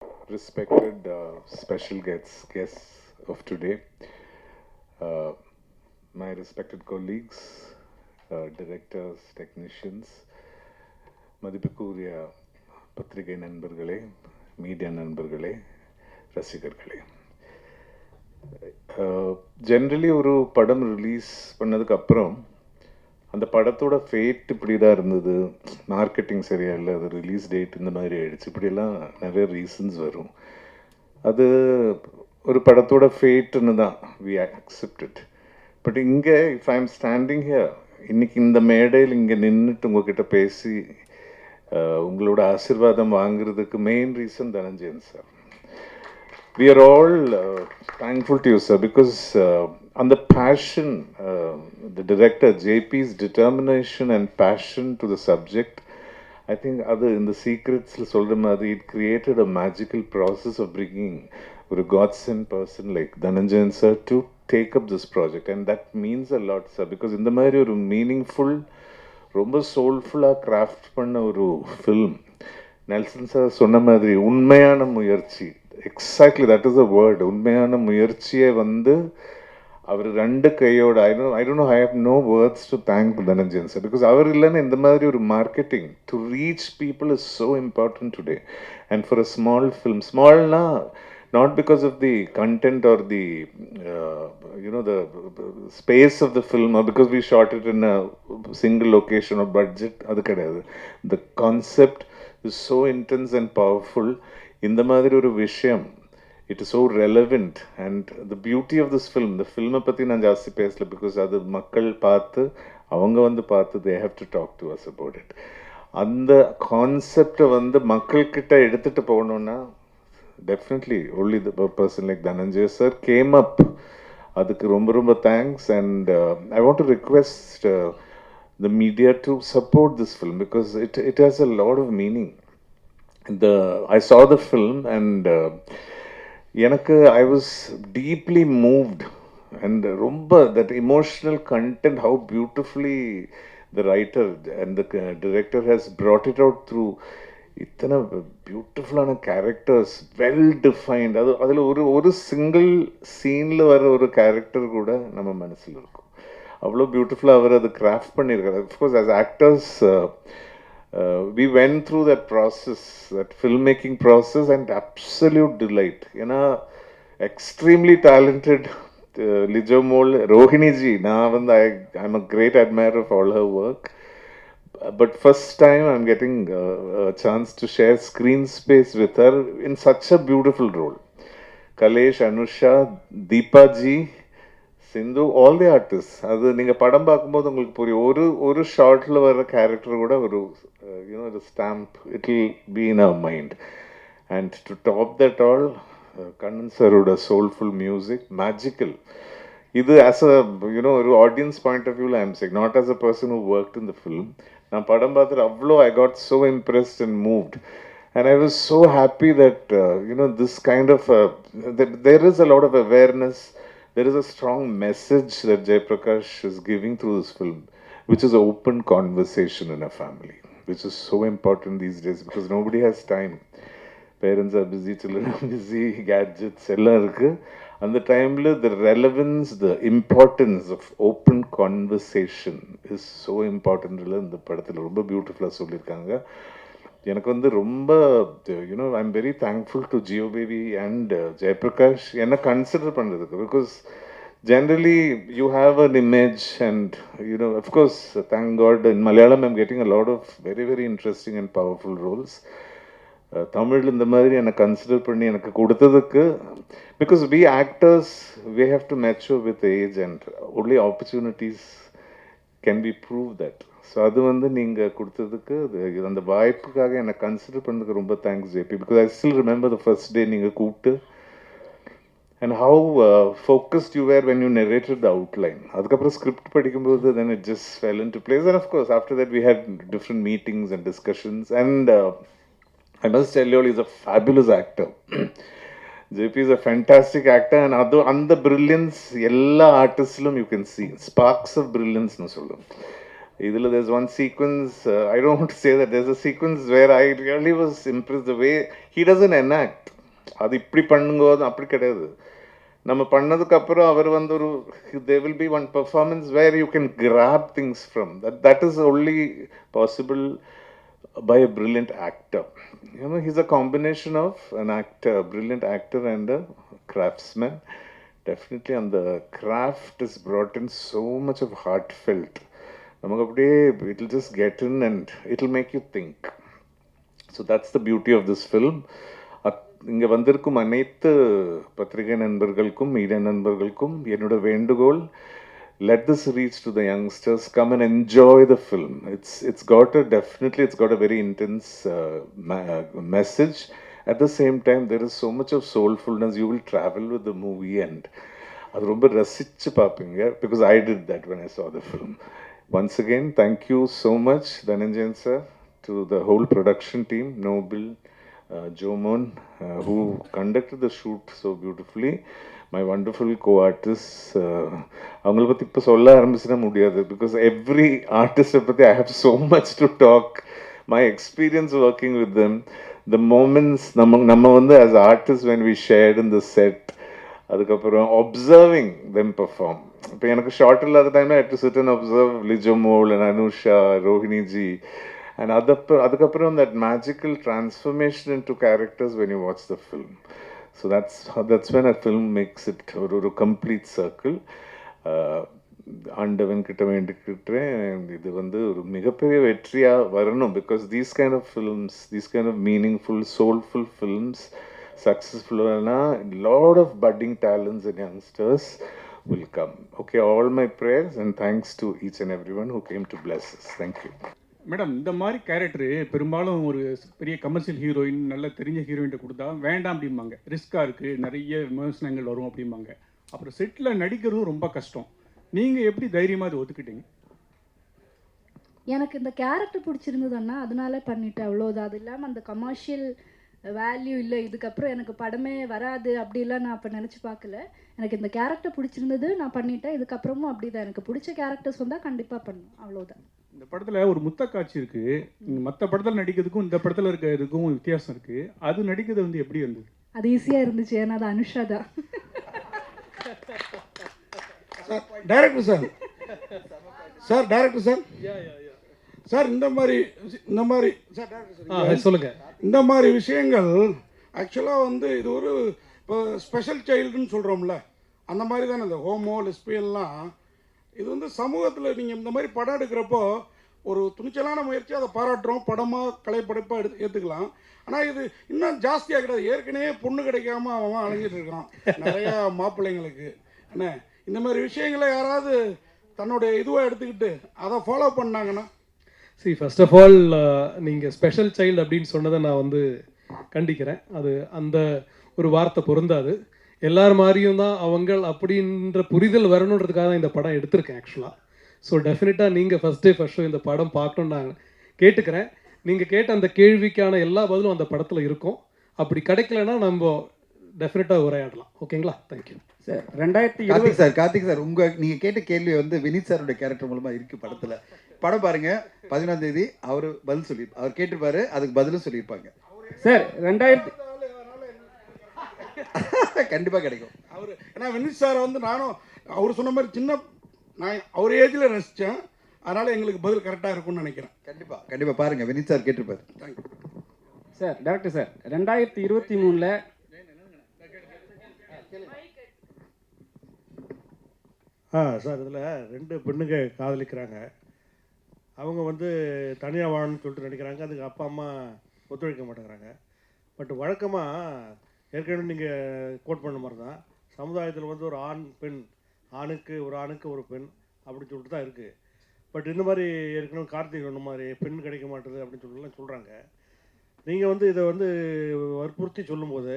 respected special guests of today, uh, my respected colleagues, directors, technicians, மதிப்புக்குரிய பத்திரிகை நண்பர்களே, media நண்பர்களே, ரசிகர்களே. ஜென்ரலி ஒரு படம் ரிலீஸ் பண்ணதுக்கு அப்புறம் அந்த படத்தோட ஃபேட் இப்படி தான் இருந்தது, மார்க்கெட்டிங் சரியா இல்லை, அது ரிலீஸ் டேட் இந்த மாதிரி ஆயிடுச்சு, இப்படியெல்லாம் நிறைய ரீசன்ஸ் வரும். அது ஒரு படத்தோட ஃபேட்டுன்னு தான் வி அக்செப்டட். பட் இங்கே if I am standing here, இன்னைக்கு இந்த மேடையில் இங்கே நின்றுட்டு உங்ககிட்ட பேசி உங்களோட ஆசீர்வாதம் வாங்குறதுக்கு main reason Dhananjayan sir. We are all thankful to you, sir, because on the passion, the director JP's determination and passion to the subject, I think other in the secrets, it created a magical process of bringing a godsend person like Dhananjayan sir to take up this project, and that means a lot, sir, because in the மாதிரி ஒரு meaningful, ரொம்ப சோல்ஃபுல்லாக craft பண்ண ஒரு film. Nelson sir சொன்ன மாதிரி உண்மையான முயற்சி, exactly that is a word, உண்மையான முயற்சியை வந்து அவர் ரெண்டு கையோட I don't know, I have no words to thank Dhananjayan sir, because அவர் இல்லைன்னா இந்த மாதிரி ஒரு marketing to reach people is so important today. And for a small film, ஸ்மால்னா not because of the content or the the space of the film, or because we shot it in a single location or budget, adu kedayadu. The concept is so intense and powerful. இந்த மாதிரி ஒரு விஷயம், it is so relevant. And the beauty of this film, இந்த ஃபில்மை பற்றி நான் ஜாஸ்தி பேசல, பிகாஸ் அது மக்கள் பார்த்து, அவங்க வந்து பார்த்து, they have to talk to us about it. அந்த கான்செப்டை வந்து மக்கள்கிட்ட எடுத்துகிட்டு போகணுன்னா definitely only the person like Dhananjaya sir came up. அதுக்கு ரொம்ப ரொம்ப thanks. And I want to request the media to support this film, because it has a lot of meaning. I saw the film, and I was deeply moved, and romba that emotional content, how beautifully the writer and the director has brought it out through இத்தனை பியூட்டிஃபுல்லான characters, well defined. அதில் ஒரு single சீனில் வர ஒரு character கூட நம்ம மனசில் இருக்கும். அவ்வளோ பியூட்டிஃபுல்லாக அவர் அதை கிராஃப்ட் பண்ணியிருக்காரு. Of course as actors we went through that process, that filmmaking process, and absolute delight. ஏன்னா extremely talented Lijomol Rohini G, நான் வந்து I'm a great admirer of all her work. But first time I'm getting a chance to share screen space with her in such a beautiful role. Kalesh, Anusha, Deepa ji, Sindhu, all the artist. அது நீங்கள் படம் பார்க்கும்போது உங்களுக்கு புரியும். ஒரு ஷார்ட்டில் வர்ற character கூட ஒரு ஒரு stamp, it will be in our mind. And to top that all, Kannan சரோட சோல்ஃபுல் மியூசிக், மேஜிக்கல். இது ஆஸ் அ ஒரு ஆடியன்ஸ் பாயிண்ட் ஆஃப் வியூவில் I am saying, not as a person who worked in the film. நான் படம் பார்த்துட்டு அவ்வளோ I got so impressed and moved. And I was so happy that, this kind of, there is a lot of awareness. There is a strong message that Jaiprakash is giving through this film, which is open conversation in a family, which is so important these days, because nobody has time. Parents are busy, children are busy, gadgets, ella irukku. And the time, the relevance, the importance of open conversation is so important. இந்த படத்தில் ரொம்ப பியூட்டிஃபுல்லாக சொல்லியிருக்காங்க. எனக்கு வந்து ரொம்ப I am very thankful to Jeo Baby and Jayaprakash என்னை consider பண்ணுறதுக்கு. Because generally you have an image, and of course thank God in Malayalam I'm getting a lot of very very interesting and powerful roles. Tamil இந்த மாதிரி என்னை கன்சிடர் பண்ணி எனக்கு கொடுத்ததுக்கு, because we actors we have to mature with age, and only opportunities can be prove that. So அது வந்து நீங்கள் கொடுத்ததுக்கு, அந்த வாய்ப்புக்காக என்னை கன்சிடர் பண்ணதுக்கு ரொம்ப thanks JP. Because I still remember the first day நீங்கள் கூப்பிட்டு, and how focused you were when you narrated the outline. அதுக்கப்புறம் ஸ்கிரிப்ட் படிக்கும்போது then it just fell into place. And of course after that we had different meetings and discussions. And I must tell you all, is a fabulous actor. JP is a fantastic actor, and அந்த brilliance எல்லா ஆர்டிஸ்ட்லும் you can see sparks of brilliance னு சொல்லும். இதில் there's one sequence, I don't want to say that, there's a sequence where I really was impressed the way he doesn't enact. அது இப்படி பண்ணுங்க அப்படி கிடையாது. நம்ம பண்ணதுக்கப்புறம் அவர் வந்து ஒரு there will be one performance where you can grab things from. That is only possible by a brilliant actor. You know, he's a combination of an actor, a brilliant actor and a craftsman. Definitely, and the craft is brought in so much of heartfelt. நமக்கு அப்படியே it'll just get in and it'll make you think. So that's the beauty of this film. இங்கே வந்திருக்கும் அனைத்து பத்திரிகை நண்பர்களுக்கும் media நண்பர்களுக்கும் என்னோட வேண்டுகோள், let this reach to the youngsters, come and enjoy the film. It's got a very intense message. At the same time, there is so much of soulfulness. You will travel with the movie and அது ரொம்ப ரசிச்சு பார்ப்பீங்க, because I did that when I saw the film. Once again, thank you so much, Dhananjayan sir, to the whole production team, Noble, Jomon, who conducted the shoot so beautifully, my wonderful co-artists. அவங்கள பற்றி இப்போ சொல்ல ஆரம்பிச்சுனா முடியாது, because every artist பற்றி I have so much to talk. My experience working with them, the moments நம்ம வந்து as artists when we shared in the set, அதுக்கப்புறம் observing them perform. இப்போ எனக்கு ஷார்ட் இல்லாத டைமில் I had to sit and observe Lijomol and Anusha, Rohini ji, and அதுக்கப்புறம் that magical transformation into characters when you watch the film. So that's when a film makes it ஒரு complete circle. ஆண்டவன் கிட்ட வேண்டிக்கிட்டேன் இது வந்து ஒரு மிகப்பெரிய வெற்றியாக வரணும், because these kind of films, these kind of meaningful, soulful films, successful, lot of budding talents and youngsters will come. Okay, all my prayers and thanks to each and everyone who came to bless us. Thank you. Madam, இந்த மாதிரி character பெரும்பாலும் ஒரு பெரிய commercial heroine, நல்ல தெரிஞ்ச ஹீரோயின்ட்ட கொடுத்தா வேண்டாம் அப்படிம்பாங்க, ரிஸ்க்காக இருக்குது, நிறைய விமர்சனங்கள் வரும் அப்படிம்பாங்க. அப்புறம் செட்டில் நடிக்கிறதும் ரொம்ப கஷ்டம். நீங்கள் எப்படி தைரியமாக அதை ஒத்துக்கிட்டீங்க? எனக்கு இந்த கேரக்டர் பிடிச்சிருந்ததுன்னா அதனால பண்ணிட்டேன், அவ்வளோதான். அது இல்லாமல் அந்த கமர்ஷியல் வேல்யூ இல்லை, இதுக்கப்புறம் எனக்கு படமே வராது அப்படிலாம் நான் அப்போ நினச்சி பார்க்கல. எனக்கு இந்த கேரக்டர் பிடிச்சிருந்தது, நான் பண்ணிட்டேன். இதுக்கப்புறமும் அப்படி தான், எனக்கு பிடிச்ச கேரக்டர்ஸ் வந்தால் கண்டிப்பாக பண்ணும், அவ்வளோதான். இந்த படத்தில் ஒரு முத்த காட்சி இருக்குது. மற்ற படத்தில் நடிக்கிறதுக்கும் இந்த படத்தில் இருக்கிறதுக்கும் வித்தியாசம் இருக்குது. அது நடிக்கிறது வந்து எப்படி இருந்தது? அது ஈஸியாக இருந்துச்சு, ஏன்னா அது அனுஷா தான். Director sir director sir sir இந்த மாதிரி சார் டைரக்டர் சார் சொல்லுங்கள். இந்த மாதிரி விஷயங்கள் ஆக்சுவலாக வந்து இது ஒரு இப்போ ஸ்பெஷல் சைல்டுன்னு சொல்கிறோம்ல, அந்த மாதிரி தானே இந்த ஹோமோ லெஸ்பியன்லாம். இது வந்து சமூகத்தில் நீங்கள் இந்த மாதிரி படம் எடுக்கிறப்போ ஒரு துணிச்சலான முயற்சி, அதை பாராட்டுறோம், படமாக கலைப்படைப்பாக ஏற்றுக்கலாம். ஆனால் இது இன்னும் ஜாஸ்தியாக கிடையாது. ஏற்கனவே பொண்ணு கிடைக்காம அவன் அலைஞ்சிட்டு இருக்கான் நிறையா மாப்பிள்ளைங்களுக்கு. என்ன இந்த மாதிரி விஷயங்களை யாராவது தன்னுடைய இதுவாக எடுத்துக்கிட்டு அதை ஃபாலோ பண்ணாங்கன்னா? சரி, ஃபர்ஸ்ட் ஆஃப் ஆல் நீங்கள் ஸ்பெஷல் சைல்டு அப்படின்னு சொன்னதை நான் வந்து கண்டிக்கிறேன். அது அந்த ஒரு வார்த்தை பொருந்தாது. எல்லார் மாதிரியும் தான் அவங்கள் அப்படின்ற புரிதல் வரணுன்றதுக்காக தான் இந்த படம் எடுத்திருக்கேன் ஆக்சுவலாக. ஸோ டெஃபினட்டாக நீங்கள் ஃபஸ்ட் ஷோ இந்த படம் பார்க்கணுன்னு நான் கேட்டுக்கிறேன். நீங்கள் கேட்ட அந்த கேள்விக்கான எல்லா பதிலும் அந்த படத்தில் இருக்கும். அப்படி கிடைக்கலன்னா நம்ம டெஃபினட்டாக உரையாடலாம். ஓகேங்களா? Thank you sir. 2020 கார்த்திக் சார் நீங்கள் கேட்ட கேள்வி வந்து வினித் சாரோட கேரக்டர் மூலமாக இருக்குது படத்தில். படம் பாருங்க, 14ஆம் தேதி அவர் அவர் கேட்டிருப்பாரு, அதுக்கு பதிலும் சொல்லியிருப்பாங்க சார். 2000 கண்டிப்பாக கிடைக்கும். அவர் ஏன்னா வினித் சாரை வந்து நானும் அவர் சொன்ன மாதிரி நான் அவர் ஏஜில் ரசித்தேன், அதனால் எங்களுக்கு பதில் கரெக்டாக இருக்கும்னு நினைக்கிறேன். கண்டிப்பாக பாருங்க, வினித் சார் கேட்டிருப்பாரு. Thank you sir. Doctor sir, 2023 sir இதில் 2 பெண்ணுங்க காதலிக்கிறாங்க. அவங்க வந்து தனியாக வாழணும்னு சொல்லிட்டு நினைக்கிறாங்க. அதுக்கு அப்பா அம்மா ஒத்துழைக்க மாட்டேங்கிறாங்க. பட் வழக்கமாக ஏற்கனவே நீங்கள் கோட் பண்ண மாதிரி தான் சமுதாயத்தில் வந்து ஒரு ஆண் பெண், ஆணுக்கு ஒரு பெண் அப்படின்னு சொல்லிட்டு தான் இருக்குது. பட் இந்த மாதிரி ஏற்கனவே கார்த்திக் சொன்ன மாதிரி பெண் கிடைக்க மாட்டேது அப்படின்னு சொல்லிட்டுலாம் சொல்கிறாங்க. நீங்கள் வந்து இதை வந்து வற்புறுத்தி சொல்லும்போது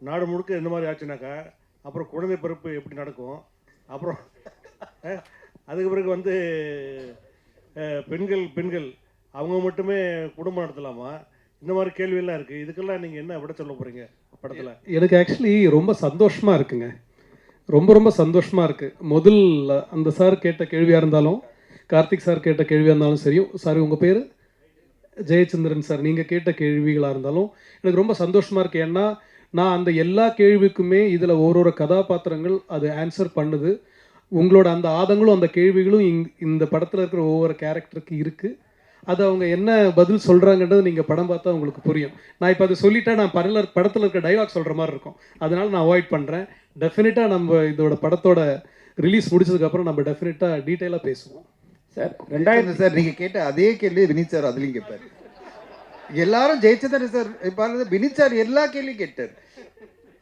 நாடு முழுக்க இந்த மாதிரி ஆச்சுனாக்கா அப்புறம் குழந்தை பிறப்பு எப்படி நடக்கும்? அப்புறம் அதுக்கு பிறகு வந்து பெண்கள் அவங்க மட்டுமே குடும்பம் நடத்தலாமா? இந்த மாதிரி கேள்வியெல்லாம் இருக்குது. இதுக்கெல்லாம் நீங்கள் என்ன விட சொல்ல போகிறீங்க படத்தில்? எனக்கு ஆக்சுவலி ரொம்ப சந்தோஷமாக இருக்குங்க, ரொம்ப சந்தோஷமாக இருக்குது. முதல் அந்த சார் கேட்ட கேள்வியாக இருந்தாலும், கார்த்திக் சார் கேட்ட கேள்வியாக இருந்தாலும் சரியும், சார் உங்கள் பேர் ஜெயச்சந்திரன் சார், நீங்கள் கேட்ட கேள்விகளாக இருந்தாலும் எனக்கு ரொம்ப சந்தோஷமாக இருக்குது. ஏன்னா நான் அந்த எல்லா கேள்விக்குமே இதில் ஒரு கதாபாத்திரங்கள் அது ஆன்சர் பண்ணுது. உங்களோட அந்த ஆதங்களும் அந்த கேள்விகளும் இந்த படத்தில் இருக்கிற ஒவ்வொரு கேரக்டருக்கு இருக்குது. அது அவங்க என்ன பதில் சொல்கிறாங்கன்றது நீங்கள் படம் பார்த்தா உங்களுக்கு புரியும். நான் இப்போ அதை சொல்லிட்டா நான் படத்தில் இருக்க டைலாக் சொல்கிற மாதிரி இருக்கும், அதனால் நான் அவாய்ட் பண்ணுறேன். டெஃபினட்டாக நம்ம இதோட படத்தோட ரிலீஸ் முடிச்சதுக்கப்புறம் நம்ம டெஃபினட்டாக டீட்டெயிலாக பேசுவோம். சார் 2000 சார் நீங்கள் கேட்ட அதே கேள்வி வினித் சார் அதுலேயும் கேட்பார். எல்லாரும் ஜெயிச்சதானே சார். இப்போ வினித் சார் எல்லா கேள்வியும் கேட்டார்.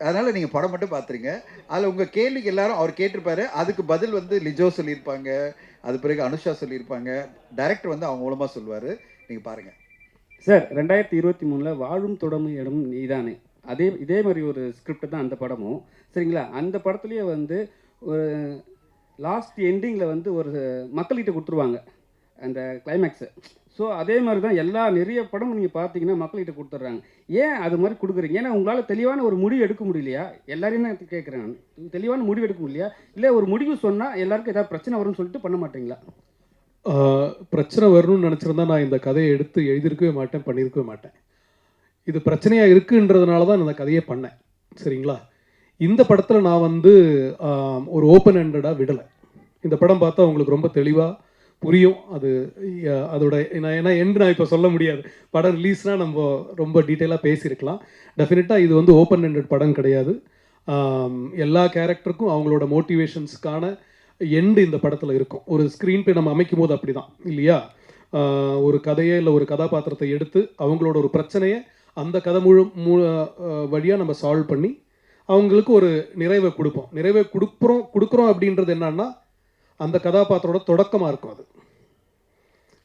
அதனால் நீங்கள் படம் மட்டும் பார்த்துருங்க. அதில் உங்கள் கேள்விக்கு எல்லாரும் அவர் கேட்டிருப்பாரு. அதுக்கு பதில் வந்து லிஜோ சொல்லியிருப்பாங்க, அது பிறகு அனுஷா சொல்லியிருப்பாங்க, டைரக்டர் வந்து அவங்க மூலமாக சொல்லுவார். நீங்கள் பாருங்கள் சார். 2023 வாழும் தொடரும் இடம் நீதானே இதே மாதிரி ஒரு ஸ்கிரிப்ட் தான் அந்த படமும், சரிங்களா? அந்த படத்துலேயே வந்து ஒரு லாஸ்ட் எண்டிங்கில் வந்து ஒரு மக்கள்கிட்ட கொடுத்துருவாங்க அந்த கிளைமேக்ஸு. ஸோ அதே மாதிரி தான் நிறைய படம் நீங்கள் பார்த்தீங்கன்னா மக்கள்கிட்ட கொடுத்துட்றாங்க. ஏன் அது மாதிரி கொடுக்குறீங்க? ஏன்னா உங்களால் தெளிவான ஒரு முடிவு எடுக்க முடியலையா? எல்லாரையும் தான் கேட்குறேன். தெளிவான முடிவு எடுக்க முடியலையா? இல்லை ஒரு முடிவு சொன்னால் எல்லாருக்கும் ஏதாவது பிரச்சனை வரும்னு சொல்லிட்டு பண்ண மாட்டீங்களா? பிரச்சனை வரணும்னு நினச்சிருந்தா நான் இந்த கதையை எடுத்து எழுதியிருக்கவே மாட்டேன், பண்ணியிருக்கவே மாட்டேன். இது பிரச்சனையாக இருக்குன்றதுனால தான் இந்த கதையை பண்ணேன், சரிங்களா? இந்த படத்தில் நான் வந்து ஒரு ஓப்பன் ஹேண்டடாக விடலை. இந்த படம் பார்த்தா உங்களுக்கு ரொம்ப தெளிவாக புரியும். அதோட ஏன்னா நான் இப்போ சொல்ல முடியாது. படம் ரிலீஸ்னால் நம்ம ரொம்ப டீட்டெயிலாக பேசியிருக்கலாம். டெஃபினட்டாக இது வந்து ஓப்பன் ஹேண்டட் படம் கிடையாது. எல்லா கேரக்டருக்கும் அவங்களோட மோட்டிவேஷன்ஸ்க்கான எண்டு இந்த படத்தில் இருக்கும். ஒரு ஸ்க்ரீன் பிளே நம்ம அமைக்கும் போது அப்படி தான் இல்லையா? ஒரு கதையை இல்லை ஒரு கதாபாத்திரத்தை எடுத்து அவங்களோட ஒரு பிரச்சனையை அந்த கதை வழியாக நம்ம சால்வ் பண்ணி அவங்களுக்கு ஒரு நிறைவை கொடுப்போம். நிறைவை கொடுக்குறோம் அப்படின்றது என்னன்னா அந்த கதாபாத்திரோட தொடக்கமாக இருக்கும். அது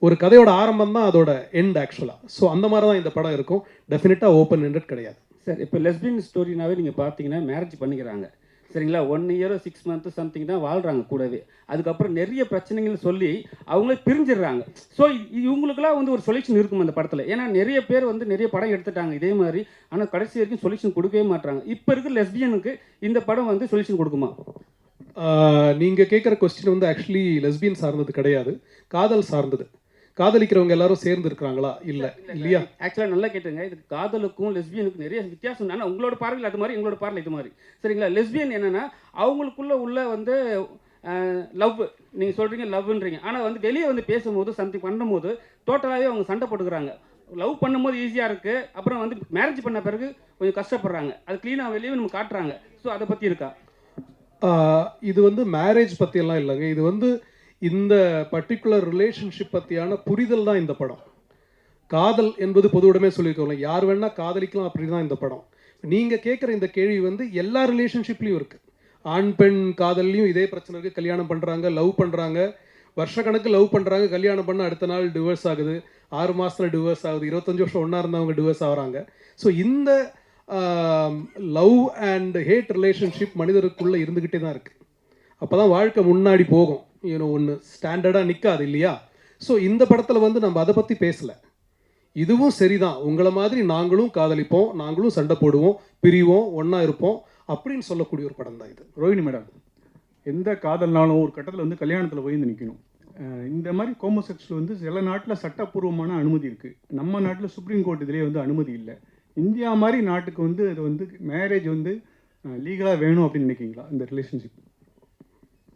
ஒரு கதையோட ஆரம்பம் தான் அதோட எண்ட் ஆக்சுவலாக. ஸோ அந்த மாதிரி தான் இந்த படம் இருக்கும். டெஃபினட்டாக ஓப்பன் ஹேண்டட் கிடையாது சார். இப்போ லெஸ்பியன் ஸ்டோரினாவே நீங்கள் பார்த்தீங்கன்னா மேரேஜ் பண்ணிக்கிறாங்க, சரிங்களா? 1 year 6 months சம்திங் தான் வாழ்கிறாங்க கூடவே. அதுக்கப்புறம் நிறைய பிரச்சனைகள் சொல்லி அவங்களே பிரிஞ்சிடுறாங்க. ஸோ இவங்களுக்குலாம் வந்து ஒரு சொல்யூஷன் இருக்கும் அந்த படத்தில். ஏன்னா நிறைய பேர் வந்து நிறைய படம் எடுத்துட்டாங்க இதே மாதிரி, ஆனால் கடைசி வரைக்கும் சொல்யூஷன் கொடுக்கவே மாட்டாங்க. இப்போ இருக்கிற லெஸ்பியனுக்கு இந்த படம் வந்து சொல்யூஷன் கொடுக்குமா? நீங்கள் கேட்குற கொஸ்டின் வந்து ஆக்சுவலி லெஸ்பியன் சார்ந்தது கிடையாது, காதல் சார்ந்தது. காதலிக்கிறவங்க எல்லாரும் சேர்ந்து இருக்கிறாங்களா? இல்லை இல்லையா? ஆக்சுவலாக நல்லா கேட்டுங்க. இது காதலுக்கும் லெஸ்பியனுக்கும் நிறைய வித்தியாசம். ஆனால் உங்களோட பார்வையில் அது மாதிரி, எங்களோட பார்வையில் இது மாதிரி, சரிங்களா? லெஸ்பியன் என்னென்னா அவங்களுக்குள்ள வந்து லவ், நீங்கள் சொல்கிறீங்க லவ்ன்றீங்க, ஆனால் வந்து வெளியே வந்து பேசும்போது சம்திங் பண்ணும்போது டோட்டலாகவே அவங்க சண்டை போட்டுக்கிறாங்க. லவ் பண்ணும்போது ஈஸியாக இருக்குது, அப்புறம் வந்து மேரேஜ் பண்ண பிறகு கொஞ்சம் கஷ்டப்படுறாங்க. அது க்ளீனாக வெளியே நம்ம காட்டுறாங்க. ஸோ அதை பற்றி இருக்கா? இது வந்து மேரேஜ் பற்றியெல்லாம் இல்லைங்க. இது வந்து இந்த பர்டிகுலர் ரிலேஷன்ஷிப் பற்றியான புரிதல் தான் இந்த படம். காதல் என்பது பொதுவுடமே சொல்லியிருக்கோம்ல, யார் வேணால் காதலிக்கலாம், அப்படி தான் இந்த படம். நீங்கள் கேட்குற இந்த கேள்வி வந்து எல்லா ரிலேஷன்ஷிப்லேயும் இருக்குது. ஆண் பெண் காதல்லையும் இதே பிரச்சனை இருக்குது. கல்யாணம் பண்ணுறாங்க, லவ் பண்ணுறாங்க, வருஷக்கணக்கு லவ் பண்ணுறாங்க, கல்யாணம் பண்ண அடுத்த நாள் டிவோர்ஸ் ஆகுது, 6 மாதத்தில் டிவோர்ஸ் ஆகுது, 25 வருஷம் ஒன்றா இருந்தவங்க டிவோர்ஸ் ஆகிறாங்க. ஸோ இந்த லவ் அண்ட் ஹேட் ரிலேஷன்ஷிப் மனிதருக்குள்ளே இருந்துக்கிட்டே தான் இருக்குது. அப்போ தான் வாழ்க்கை முன்னாடி போகும். ஒன்று ஸ்டாண்டர்டாக நிற்காது இல்லையா? ஸோ இந்த படத்தில் வந்து நம்ம அதை பற்றி பேசலை. இதுவும் சரிதான், உங்களை மாதிரி நாங்களும் காதலிப்போம், நாங்களும் சண்டை போடுவோம், பிரிவோம், ஒன்றா இருப்போம் அப்படின்னு சொல்லக்கூடிய ஒரு படம் தான் இது. ரோஹிணி மேடம், எந்த காதல்னாலும் ஒரு கட்டத்தில் வந்து கல்யாணத்தில் போய் நிற்கணும். இந்த மாதிரி ஹோமோசெக்சுவல் வந்து சில நாட்டில் சட்டப்பூர்வமான அனுமதி இருக்குது, நம்ம நாட்டில் சுப்ரீம் கோர்ட் இதிலே வந்து அனுமதி இல்லை. இந்தியா மாதிரி நாட்டுக்கு வந்து இது வந்து மேரேஜ் வந்து லீகலாக வேணும் அப்படின்னு நினைக்கிங்களா இந்த ரிலேஷன்ஷிப்?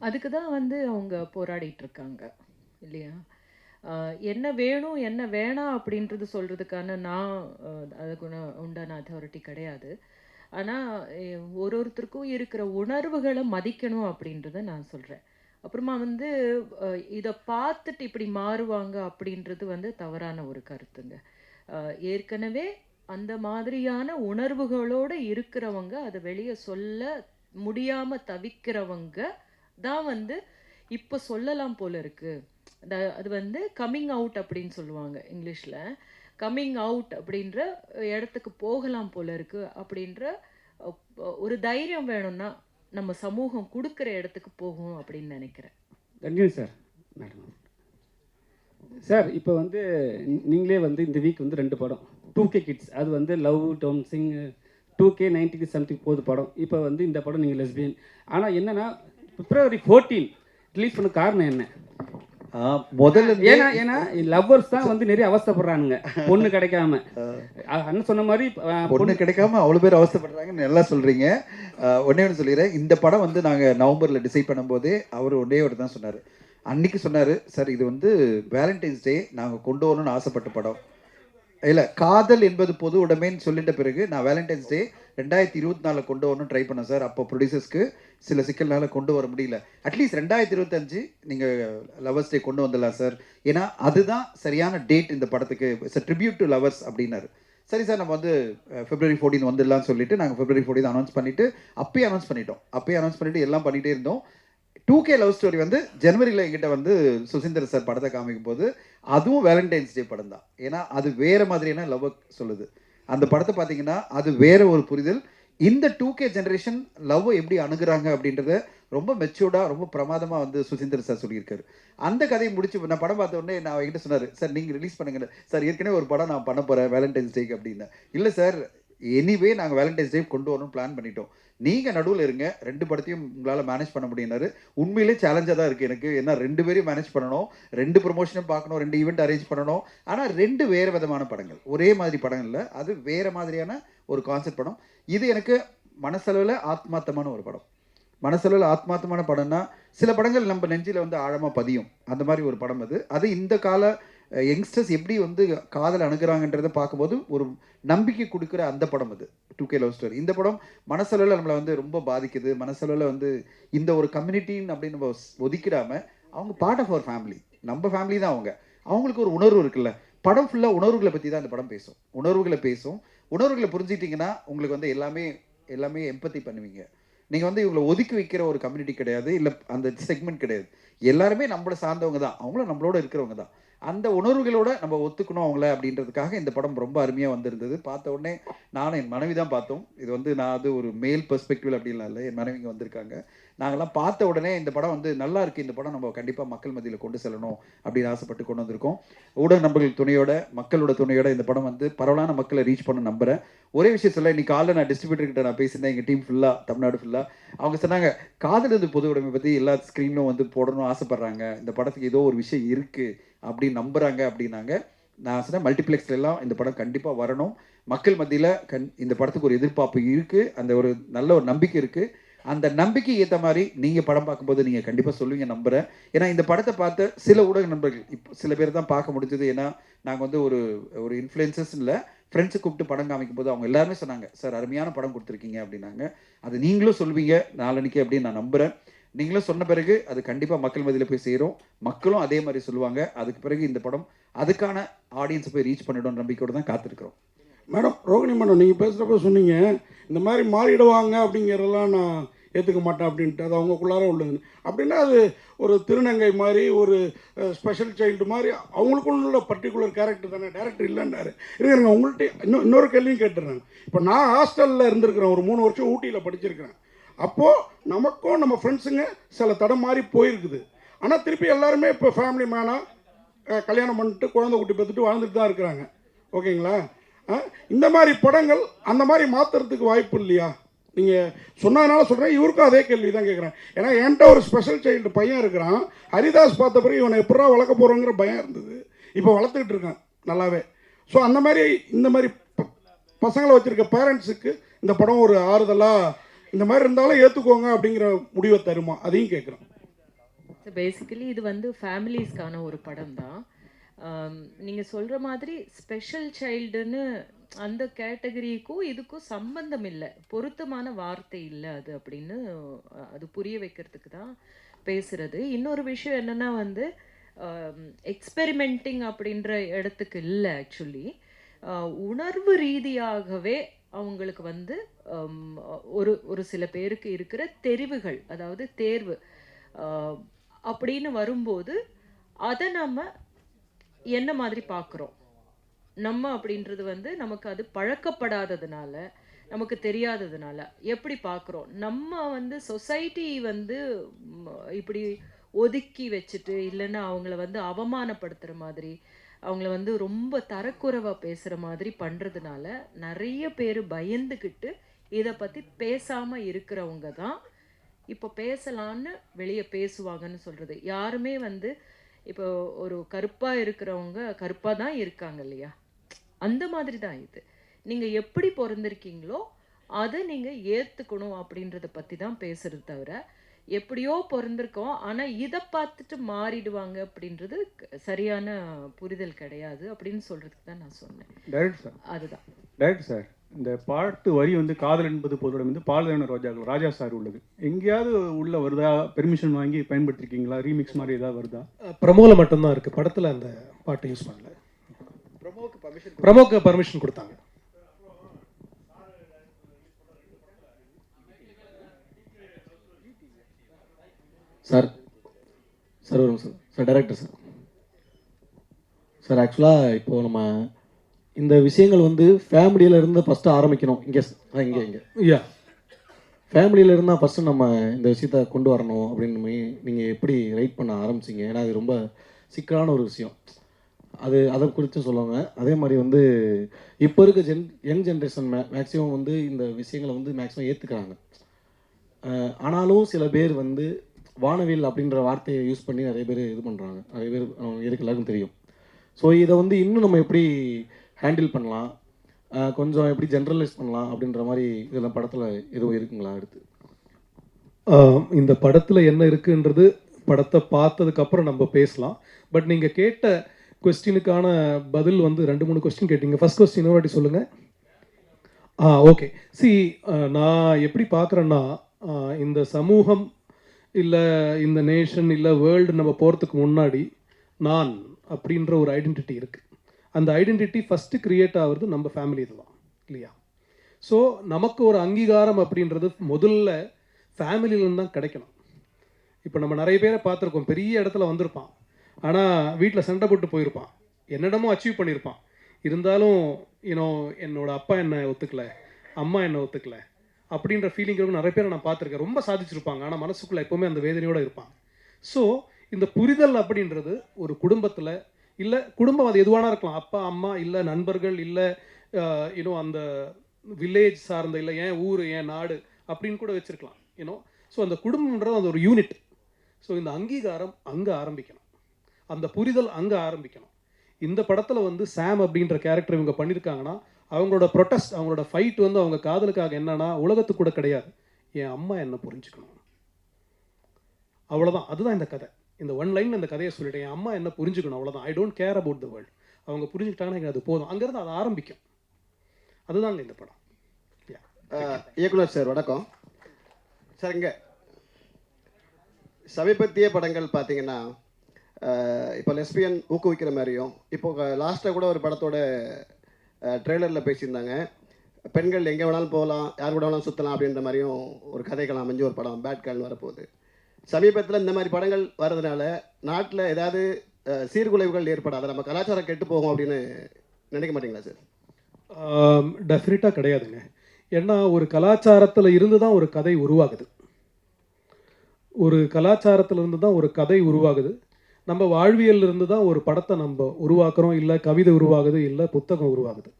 அதுக்கு தான் வந்து அவங்க போராடிட்டு இருக்காங்க இல்லையா? என்ன வேணும் என்ன வேணாம் அப்படின்றது சொல்கிறதுக்கான நான் அதுக்கு உண்டான அத்தாரிட்டி கிடையாது. ஆனால் ஒருத்தருக்கும் இருக்கிற உணர்வுகளை மதிக்கணும் அப்படின்றத நான் சொல்கிறேன். அப்புறமா வந்து இதை பார்த்துட்டு இப்படி மாறுவாங்க அப்படின்றது வந்து தவறான ஒரு கருத்துங்க. ஏற்கனவே அந்த மாதிரியான உணர்வுகளோடு இருக்கிறவங்க அதை வெளியே சொல்ல முடியாமல் தவிக்கிறவங்க தான் வந்து இப்போ சொல்லலாம் போல இருக்குது. அது வந்து கம்மிங் அவுட் அப்படின்னு சொல்லுவாங்க இங்கிலீஷில். கம்மிங் அவுட் அப்படின்ற இடத்துக்கு போகலாம் போல இருக்குது அப்படின்ற ஒரு தைரியம் வேணும்னா நம்ம சமூகம் கொடுக்குற இடத்துக்கு போகும் அப்படின்னு நினைக்கிறேன். நன்றி சார். மேடம் சார், இப்போ வந்து நீங்களே வந்து இந்த வீக் வந்து 2 படம் 2K கிட்ஸ், அது வந்து லவ் டோம் சிங் 2K 90 சம்திங் போகுது படம். இப்போ வந்து இந்த படம் நீங்கள் லெஸ்பியன். ஆனால் என்னென்னா February 14 ரிலீஸ் பண்ண காரணம் என்ன? முதல்ல ஏன்னா லவ்வர்ஸ் தான் வந்து நிறைய அவஸ்தைப்படுறானுங்க பொண்ணு கிடைக்காம. அண்ணன் சொன்ன மாதிரி பொண்ணு கிடைக்காம அவ்வளோ பேர் அவஸ்தைப்படுறாங்கன்னு நல்லா சொல்கிறீங்க. ஒன்றே ஒன்று சொல்லிடுறேன், இந்த படம் வந்து நாங்கள் நவம்பரில் டிசைட் பண்ணும்போதே அவர் ஒன்றே ஒரு தான் சொன்னார். அன்றைக்கி சொன்னார், சார் இது வந்து வேலண்டைன்ஸ் டே நாங்கள் கொண்டு வரணும்னு ஆசைப்பட்ட படம் இல்லை, காதல் என்பது பொது உடைமைன்னு சொல்லிட்ட பிறகு நான் வேலண்டைன்ஸ் டே 2024 கொண்டு வரணும் ட்ரை பண்ணேன் சார். அப்போ ப்ரொடியூசர்ஸ்க்கு சில சிக்கல்னால கொண்டு வர முடியல. அட்லீஸ்ட் 2025 நீங்கள் லவர்ஸ் டே கொண்டு வந்துடலாம் சார், ஏன்னா அதுதான் சரியான டேட் இந்த படத்துக்கு, it's a tribute to lovers அப்படின்னாரு. சரி சார், நம்ம வந்து February 14 வந்துடலாம்னு சொல்லிட்டு நாங்கள் February 14 அனௌன்ஸ் பண்ணிவிட்டு அப்பயே அனௌன்ஸ் பண்ணிவிட்டு எல்லாம் பண்ணிகிட்டே இருந்தோம். 2K லவ் ஸ்டோரி வந்து ஜனவரியில் எங்கிட்ட வந்து சுசீந்தர் சார் படத்தை காமிக்கும் போது அதுவும் வேலண்டைன்ஸ் டே படம் தான். ஏன்னா அது வேறு மாதிரியான லவ் சொல்லுது. அந்த படத்தை பார்த்தீங்கன்னா அது வேற ஒரு புரிதல். இந்த 2K ஜென்ரேஷன் லவ் எப்படி அணுகுறாங்க அப்படின்றத ரொம்ப மெச்சூர்டாக ரொம்ப பிரமாதமாக வந்து சுசீந்தர் சார் சொல்லியிருக்காரு. அந்த கதையை முடிச்சு நான் படம் பார்த்த உடனே நான் என்கிட்ட சொன்னார், சார் நீங்கள் ரிலீஸ் பண்ணுங்க சார், ஏற்கனவே ஒரு படம் நான் பண்ண போகிறேன் வேலண்டைன்ஸ் டேக்கு அப்படின்னு. இல்லை சார், எனிவே நாங்கள் வேலண்டைன்ஸ் டே கொண்டு வரணும்னு பிளான் பண்ணிட்டோம், நீங்கள் நடுவில் இருங்க, 2 படத்தையும் உங்களால் மேனேஜ் பண்ண முடியினாரு. உண்மையிலே சேலஞ்சாக தான் இருக்குது எனக்கு, ஏன்னா 2 பேரையும் மேனேஜ் பண்ணணும், 2 ப்ரொமோஷனும் பார்க்கணும், 2 ஈவெண்ட் அரேஞ்ச் பண்ணணும். ஆனால் 2 வேறு விதமான படங்கள், ஒரே மாதிரி படம் இல்லை, அது வேறு மாதிரியான ஒரு கான்செப்ட் படம். இது எனக்கு மனசளவில் ஆத்மார்த்தமான ஒரு படம். மனசளவில் ஆத்மார்த்தமான படம்னா சில படங்கள் நம்ம நெஞ்சில் வந்து ஆழமாக பதியும், அந்த மாதிரி ஒரு படம் அது. அது இந்த கால யங்ஸ்டர்ஸ் எப்படி வந்து காதல் அணுகிறாங்கன்றதை பார்க்கும்போது ஒரு நம்பிக்கை கொடுக்குற அந்த படம் அது 2K லவ் ஸ்டோரி. இந்த படம் மனசளவில் நம்மளை வந்து ரொம்ப பாதிக்குது. மனசளவில் வந்து இந்த ஒரு கம்யூனிட்டின்னு அப்படின்னு நம்ம ஒதுக்கிடாம அவங்க பார்ட் ஆஃப் அவர் ஃபேமிலி, நம்ம ஃபேமிலி தான் அவங்க. அவங்களுக்கு ஒரு உணர்வு இருக்குல்ல, படம் ஃபுல்லாக உணர்வுகளை பற்றி தான் அந்த படம் பேசும். உணர்வுகளை புரிஞ்சிட்டிங்கன்னா உங்களுக்கு வந்து எல்லாமே எம்பத்தி பண்ணுவீங்க. நீங்கள் வந்து இவங்களை ஒதுக்கி வைக்கிற ஒரு கம்யூனிட்டி கிடையாது, இல்லை அந்த செக்மெண்ட் கிடையாது. எல்லாருமே நம்மளை சார்ந்தவங்க தான், அவங்களும் நம்மளோட இருக்கிறவங்க தான். அந்த உணர்வுகளோட நம்ம ஒத்துக்கணும் அவங்கள அப்படின்றதுக்காக இந்த படம் ரொம்ப அருமையாக வந்திருந்தது. பார்த்த உடனே நானும் என் மனைவி தான் பார்த்தோம். இது வந்து நான் அது ஒரு மேல் பெர்ஸ்பெக்டிவ் அப்படின்லாம் இல்லை, என் மனைவிங்க வந்திருக்காங்க. நாங்கள்லாம் பார்த்த உடனே இந்த படம் வந்து நல்லா இருக்குது, இந்த படம் நம்ம கண்டிப்பாக மக்கள் மத்தியில் கொண்டு செல்லணும் அப்படின்னு ஆசைப்பட்டு கொண்டு வந்திருக்கோம். ஊடக நண்பர்கள் துணையோட, மக்களோட துணையோட இந்த படம் வந்து பரவலான மக்களை ரீச் பண்ண நம்புகிறேன். ஒரே விஷயம் சொல்ல, இன்னைக்கு காலையில் நான் டிஸ்ட்ரிபியூட்டர்கிட்ட நான் பேசியிருந்தேன், எங்கள் டீம் ஃபுல்லாக தமிழ்நாடு ஃபுல்லாக. அவங்க சொன்னாங்க, காதல் இது பொது உடைமை பற்றி எல்லா ஸ்க்ரீன்லும் வந்து போடணும் ஆசைப்பட்றாங்க, இந்த படத்துக்கு ஏதோ ஒரு விஷயம் இருக்குது அப்படின்னு நம்புகிறாங்க அப்படின்னாங்க. நான் சொன்னேன், மல்டிப்ளெக்ஸ்லாம் இந்த படம் கண்டிப்பாக வரணும், மக்கள் மத்தியில் இந்த படத்துக்கு ஒரு எதிர்பார்ப்பு இருக்குது, அந்த ஒரு நல்ல ஒரு நம்பிக்கை இருக்குது. அந்த நம்பிக்கை ஏற்ற மாதிரி நீங்கள் படம் பார்க்கும்போது நீங்கள் கண்டிப்பாக சொல்லுவீங்க நம்புகிறேன். ஏன்னா இந்த படத்தை பார்த்து சில ஊடக நண்பர்கள் இப்போ சில பேர் தான் பார்க்க முடிஞ்சது. ஏன்னா நாங்கள் வந்து ஒரு இன்ஃப்ளூயன்சஸ் இல்லை, ஃப்ரெண்ட்ஸை கூப்பிட்டு படம் காமிக்கும் போது அவங்க எல்லாருமே சொன்னாங்க, சார் அருமையான படம் கொடுத்துருக்கீங்க அப்படின்னாங்க. அது நீங்களும் சொல்லுவீங்க நாளன்னைக்கு அப்படின்னு நான் நம்புகிறேன். நீங்களும் சொன்ன பிறகு அது கண்டிப்பாக மக்கள் மத்தியில் போய் சேரும், மக்களும் அதே மாதிரி சொல்லுவாங்க. அதுக்கு பிறகு இந்த படம் அதுக்கான ஆடியன்ஸை போய் ரீச் பண்ணிடும் நம்பிக்கையோடு தான் காத்திருக்கிறோம். மேடம், ரோகிணி மேடம், நீங்கள் பேசுகிறப்ப சொன்னீங்க இந்த மாதிரி மாறிடுவாங்க அப்படிங்கிறதெல்லாம் நான் ஏற்றுக்க மாட்டேன் அப்படின்ட்டு, அது அவங்களுக்குள்ளார உள்ளது அப்படின்னா அது ஒரு திருநங்கை மாதிரி ஒரு ஸ்பெஷல் சைல்டு மாதிரி அவங்களுக்குள்ள பர்டிகுலர் கேரக்டர் தானே, டேரக்டர் இல்லைன்னாரு. இருங்க உங்கள்கிட்ட இன்னொரு கேள்வியும் கேட்டுறேன். இப்போ நான் ஹாஸ்டலில் இருந்திருக்கிறேன், ஒரு 3 வருஷம் ஊட்டியில் படிச்சிருக்கிறேன். அப்போது நமக்கும் நம்ம ஃப்ரெண்ட்ஸுங்க சில தடம் மாதிரி போயிருக்குது. ஆனால் திருப்பி எல்லாருமே இப்போ ஃபேமிலி மேனாக கல்யாணம் பண்ணிட்டு குழந்தை குட்டி பார்த்துட்டு வாழ்ந்துட்டு தான் இருக்கிறாங்க. ஓகேங்களா? இந்த மாதிரி படங்கள் அந்த மாதிரி மாற்றுறதுக்கு வாய்ப்பு இல்லையா? நீங்கள் சொன்னதுனால சொல்கிறேன், இவருக்கும் அதே கேள்வி தான் கேட்குறேன். ஏன்னா என்கிட்ட ஒரு ஸ்பெஷல் சைல்டு பையன் இருக்கிறான், ஹரிதாஸ் பார்த்த பிறகு இவனை எப்படா வளர்க்க போகிறோங்கிற பயம் இருந்தது, இப்போ வளர்த்துக்கிட்டு இருக்கான் நல்லாவே. ஸோ அந்த மாதிரி இந்த மாதிரி பசங்களை வச்சுருக்க பேரண்ட்ஸுக்கு இந்த படம் ஒரு ஆறுதலாக இந்த மாதிரி இருந்தாலும் ஏற்றுக்கோங்க அப்படிங்கிற முடிவை தருமா, அதையும் கேட்குறேன். பேசிக்கலி இது வந்து ஃபேமிலிஸ்க்கான ஒரு படம் தான். நீங்கள் சொல்கிற மாதிரி ஸ்பெஷல் சைல்டுன்னு அந்த கேட்டகரிக்கும் இதுக்கும் சம்பந்தம் இல்லை, பொருத்தமான வார்த்தை இல்லை அது அப்படின்னு அது புரிய வைக்கிறதுக்கு தான் பேசுகிறது. இன்னொரு விஷயம் என்னென்னா வந்து எக்ஸ்பெரிமெண்டிங் அப்படின்ற இடத்துக்கு இல்லை. ஆக்சுவலி உணர்வு ரீதியாகவே அவங்களுக்கு வந்து ஒரு சில பேருக்கு இருக்கிற தெரிவுகள், அதாவது தேர்வு அப்படின்னு வரும்போது அதை நம்ம என்ன மாதிரி பார்க்குறோம் நம்ம அப்படின்றது வந்து நமக்கு அது பழக்கப்படாததுனால, நமக்கு தெரியாததுனால எப்படி பார்க்குறோம். நம்ம வந்து சொசைட்டி வந்து இப்படி ஒதுக்கி வச்சுட்டு, இல்லைன்னா அவங்கள வந்து அவமானப்படுத்துகிற மாதிரி, அவங்கள வந்து ரொம்ப தரக்குறைவாக பேசுகிற மாதிரி பண்ணுறதுனால நிறைய பேர் பயந்துக்கிட்டு இதை பற்றி பேசாமல் இருக்கிறவங்க தான் இப்போ பேசலான்னு வெளியே பேசுவாங்கன்னு சொல்கிறது. யாருமே வந்து இப்போ ஒரு கருப்பாக இருக்கிறவங்க கருப்பாக தான் இருக்காங்க இல்லையா, அந்த மாதிரி தான் இது. நீங்கள் எப்படி பிறந்திருக்கீங்களோ அதை நீங்கள் ஏற்றுக்கணும் அப்படின்றத பற்றி தான் பேசுறது தவிர, எப்படியோ பிறந்திருக்கோம் ஆனால் இதை பார்த்துட்டு மாறிடுவாங்க அப்படின்றது சரியான புரிதல் கிடையாது அப்படின்னு சொல்கிறதுக்கு தான் நான் சொன்னேன். டைரக்டர் சார், அதுதான் டைரக்டர் சார், இந்த பாட்டு வரி வந்து காதல் என்பது பொருளுடன் வந்து பால்தேவன ரோஜாக்கள் ராஜா சார் உள்ளது, எங்கேயாவது உள்ள வருதா? பெர்மிஷன் வாங்கி பயன்படுத்திருக்கீங்களா? ரீமிக்ஸ் மாதிரி ஏதாவது வருதா? ப்ரமோவில் மட்டும்தான் இருக்குது, படத்தில் அந்த பாட்டை யூஸ் பண்ணல. ப்ரமோக்கு பர்மிஷன் கொடுத்தாங்க. சார் சார் வரும் sir. Sir director sir. Sir ஆக்சுவலாக இப்போது நம்ம இந்த விஷயங்கள் வந்து ஃபேமிலியில் இருந்து ஃபஸ்ட்டு ஆரம்பிக்கணும். இங்கே யா ஃபேமிலியில் இருந்தால் ஃபஸ்ட்டு நம்ம இந்த விஷயத்த கொண்டு வரணும் அப்படின்னு நீங்கள் எப்படி ரைட் பண்ண ஆரம்பிச்சிங்க? ஏன்னா அது ரொம்ப சிக்கலான ஒரு விஷயம், அதை குறித்து சொல்லுவாங்க. அதே மாதிரி வந்து இப்போ இருக்க யங் ஜென்ரேஷன் மேக்ஸிமம் வந்து இந்த விஷயங்களை வந்து மேக்ஸிமம் ஏற்றுக்கிறாங்க. ஆனாலும் சில பேர் வந்து வானவில் அப்படின்ற வார்த்தையை யூஸ் பண்ணி நிறைய பேர் இது பண்ணுறாங்க. நிறைய பேர் எனக்கு எல்லாருக்கும் தெரியும். ஸோ இதை வந்து இன்னும் நம்ம எப்படி ஹேண்டில் பண்ணலாம், கொஞ்சம் எப்படி ஜென்ரலைஸ் பண்ணலாம் அப்படின்ற மாதிரி இதெல்லாம் படத்தில் எதுவும் இருக்குங்களா? அடுத்து இந்த படத்தில் என்ன இருக்குன்றது படத்தை பார்த்ததுக்கப்புறம் நம்ம பேசலாம். பட் நீங்கள் கேட்ட கொஸ்டினுக்கான பதில் வந்து 2-3 கொஸ்டின் கேட்டீங்க. ஃபர்ஸ்ட் கொஸ்டின் ஒரு வாட்டி சொல்லுங்கள். ஓகே. நான் எப்படி பார்க்குறேன்னா, இந்த சமூகம் இல்லை இந்த நேஷன் இல்லை வேர்ல்டு நம்ம போகிறதுக்கு முன்னாடி நான் அப்படின்ற ஒரு ஐடென்டிட்டி இருக்குது. அந்த ஐடென்டிட்டி ஃபஸ்ட்டு க்ரியேட் ஆகுறது நம்ம ஃபேமிலி இதுதான் இல்லையா? ஸோ நமக்கு ஒரு அங்கீகாரம் அப்படின்றது முதல்ல ஃபேமிலியிலேருந்து தான் கிடைக்கணும். இப்போ நம்ம நிறைய பேரை பார்த்துருக்கோம், பெரிய இடத்துல வந்திருப்பான், ஆனால் வீட்டில் சண்டை போட்டு போயிருப்பான், என்னிடமும் அச்சீவ் பண்ணியிருப்பான். இருந்தாலும் என்னோட அப்பா என்னை ஒத்துக்கலை, அம்மா என்னை ஒத்துக்கலை அப்படின்ற ஃபீலிங் இருக்கும். நிறைய பேரை நான் பார்த்துருக்கேன், ரொம்ப சாதிச்சிருப்பாங்க, ஆனால் மனசுக்குள்ளே எப்போவுமே அந்த வேதனையோடு இருப்பாங்க. ஸோ இந்த புரிதல் அப்படின்றது ஒரு குடும்பத்தில் இல்லை, குடும்பம் அது எதுவானா இருக்கலாம், அப்பா அம்மா இல்லை நண்பர்கள் இல்லை அந்த வில்லேஜ் சார்ந்த இல்லை என் ஊர் என் நாடு அப்படின்னு கூட வச்சுருக்கலாம். ஸோ அந்த குடும்பம்ன்றது அது ஒரு யூனிட். ஸோ இந்த அங்கீகாரம் அங்கே ஆரம்பிக்கணும், அந்த புரிதல் அங்கே ஆரம்பிக்கணும். இந்த படத்தில் வந்து சாம் அப்படின்ற கேரக்டர் இவங்க பண்ணியிருக்காங்கன்னா, அவங்களோட ப்ரொட்டஸ்ட், அவங்களோட ஃபைட் வந்து அவங்க காதலுக்காக என்னன்னா, உலகத்துக்கு கூட கிடையாது, என் அம்மா என்ன புரிஞ்சுக்கணும், அவ்வளோதான். அதுதான் இந்த கதை. இந்த ஒன் லைன் அந்த கதையை சொல்லிட்டேன், என் அம்மா என்ன புரிஞ்சுக்கணும், அவ்வளோதான். I don't care about the world. அவங்க புரிஞ்சுக்கிட்டாங்கன்னா எனக்கு அது போதும், அங்கேருந்து அது ஆரம்பிக்கும். அதுதாங்க இந்த படம். இயக்குனர் சார் வணக்கம் சார். இங்கே சமீபத்திய படங்கள் பார்த்தீங்கன்னா, இப்போ லெஸ்பியன் ஊக்குவிக்கிற மாதிரியும், இப்போ லாஸ்ட்டாக கூட ஒரு படத்தோட ட்ரெய்லரில் பேசியிருந்தாங்க, பெண்கள் எங்கே வேணாலும் போகலாம், யார் கூட வேணாலும் சுற்றலாம் அப்படின்ற மாதிரியும் ஒரு கதைகள் அமைஞ்சு ஒரு படம் பேட் கேர்ள்னு வரப்போகுது. சமீபத்தில் இந்த மாதிரி படங்கள் வர்றதுனால நாட்டில் ஏதாவது சீர்குலைவுகள் ஏற்படாது, நம்ம கலாச்சாரம் கெட்டு போகும் அப்படின்னு நினைக்க மாட்டீங்களா சார்? டெஃபினட்டாக கிடையாதுங்க. ஏன்னா ஒரு கலாச்சாரத்தில் இருந்து தான் ஒரு கதை உருவாகுது, ஒரு கலாச்சாரத்தில் இருந்து தான் ஒரு கதை உருவாகுது. நம்ம வாழ்வியல் இருந்து தான் ஒரு படத்தை நம்ம உருவாக்குறோம், இல்லை கவிதை உருவாகுது, இல்லை புத்தகம் உருவாகுது.